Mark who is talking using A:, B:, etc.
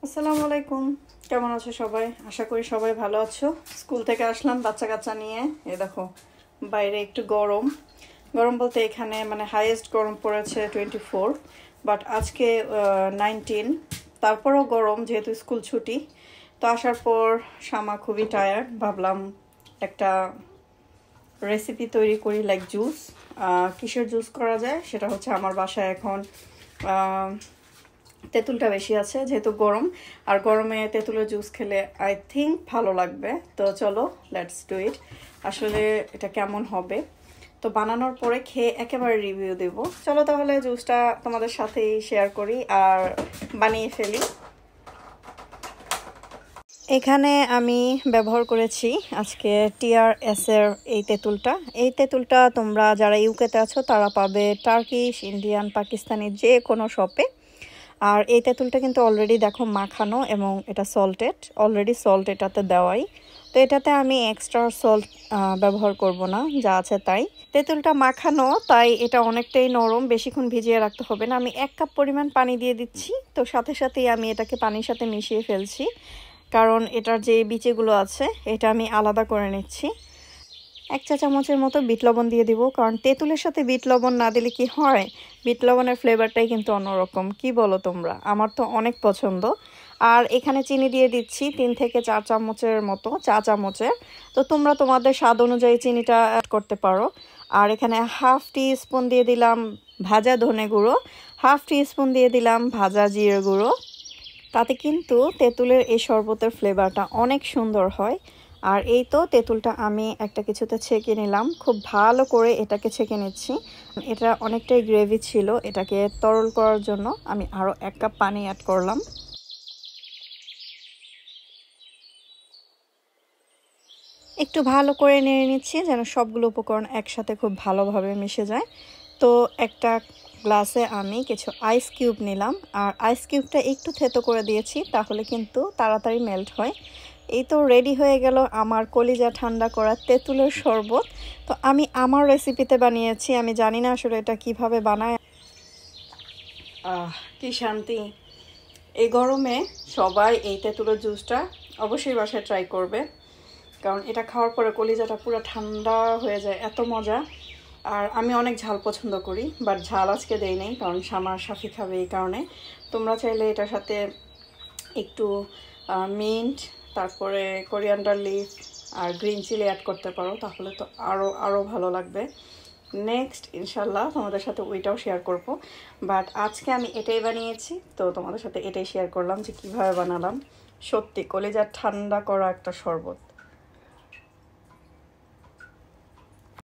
A: আসসালামু আলাইকুম। কেমন আছো সবাই? আশা করি সবাই ভালো আছো। স্কুল থেকে আসলাম বাচ্চা কাচ্চা নিয়ে। এই দেখো বাইরে একটু গরম গরম বলতে এখানে মানে হাইয়েস্ট গরম পড়েছে 24, বাট আজকে 19। তারপরও গরম যেহেতু স্কুল ছুটি। তো আসার পর শামা খুবই টায়ার্ড, ভাবলাম একটা রেসিপি তৈরি করি, লাইক জুস। কিসের জুস করা যায় সেটা হচ্ছে, আমার বাসায় এখন তেঁতুলটা বেশি আছে যেহেতু গরম, আর গরমে তেঁতুলের জুস খেলে আই থিঙ্ক ভালো লাগবে। তো চলো লেটস ডু ইট। আসলে এটা কেমন হবে তো বানানোর পরে খেয়ে একেবারে রিভিউ দেব। চলো তাহলে জুসটা তোমাদের সাথেই শেয়ার করি আর বানিয়ে ফেলি। এখানে আমি ব্যবহার করেছি আজকে TRS এর এই তেঁতুলটা তোমরা যারা ইউকেতে আছো তারা পাবে টার্কিশ, ইন্ডিয়ান, পাকিস্তানি যে কোনো শপে। আর এই তেঁতুলটা কিন্তু অলরেডি দেখো মাখানো এবং এটা সল্টেড, অলরেডি সল্ট এটাতে দেওয়াই। তো এটাতে আমি এক্সট্রা সল্ট ব্যবহার করব না, যা আছে তাই। তেঁতুলটা মাখানো তাই এটা অনেকটাই নরম, বেশিক্ষণ ভিজিয়ে রাখতে হবে না। আমি 1 কাপ পরিমাণ পানি দিয়ে দিচ্ছি, তো সাথে সাথেই আমি এটাকে পানির সাথে মিশিয়ে ফেলছি, কারণ এটার যে বিচিগুলো আছে এটা আমি আলাদা করে নিচ্ছি। 1 চা চামচের মতো বিট লবণ দিয়ে দিব, কারণ তেঁতুলের সাথে বিট লবণ না দিলে কি হয়, বিট লবণের ফ্লেভারটাই কিন্তু অন্যরকম। কি বলো তোমরা? আমার তো অনেক পছন্দ। আর এখানে চিনি দিয়ে দিচ্ছি 3 থেকে 4 চামচের মতো, চা চামচের। তো তোমরা তোমাদের স্বাদ অনুযায়ী চিনিটা অ্যাড করতে পারো। আর এখানে হাফ টি স্পুন দিয়ে দিলাম ভাজা ধনে গুঁড়ো, হাফ টি স্পুন দিয়ে দিলাম ভাজা জিরে গুঁড়ো। তাতে কিন্তু তেঁতুলের এই শরবতের ফ্লেভারটা অনেক সুন্দর হয়। আর এই তো তেঁতুলটা আমি একটা কিছুতে ছেঁকে নিলাম, খুব ভালো করে এটাকে ছেঁকে নিচ্ছি। এটা অনেকটাই গ্রেভি ছিল, এটাকে তরল করার জন্য আমি আরও 1 কাপ পানি অ্যাড করলাম। একটু ভালো করে নেড়ে নিচ্ছি যেন সবগুলো উপকরণ একসাথে খুব ভালোভাবে মিশে যায়। তো একটা গ্লাসে আমি কিছু আইস কিউব নিলাম, আর আইস কিউবটা একটু থেতো করে দিয়েছি, তাহলে কিন্তু তাড়াতাড়ি মেল্ট হয়। এই তো রেডি হয়ে গেল আমার কলিজা ঠান্ডা করা তেঁতুলের শরবত। তো আমি আমার রেসিপিতে বানিয়েছি, আমি জানি না আসলে এটা কিভাবে বানায়। কি শান্তি! এই গরমে সবাই এই তেঁতুলের জুসটা অবশ্যই বাসায় ট্রাই করবে, কারণ এটা খাওয়ার পরে কলিজাটা পুরো ঠান্ডা হয়ে যায়, এত মজা। আর আমি অনেক ঝাল পছন্দ করি, বাট ঝাল আজকে দেই নেই কারণ সামার সাফি খাবে, এই কারণে। তোমরা চাইলে এটার সাথে একটু মিন্ট, তারপরে কোরিয়ান্ডার লিফ আর গ্রিন চিলি অ্যাড করতে পারো, তাহলে তো আরও ভালো লাগবে। নেক্সট ইনশাল্লাহ তোমাদের সাথে ওইটাও শেয়ার করব, বাট আজকে আমি এটাই বানিয়েছি, তো তোমাদের সাথে এটাই শেয়ার করলাম যে কীভাবে বানালাম। সত্যি কলিজা ঠান্ডা করা একটা শরবত।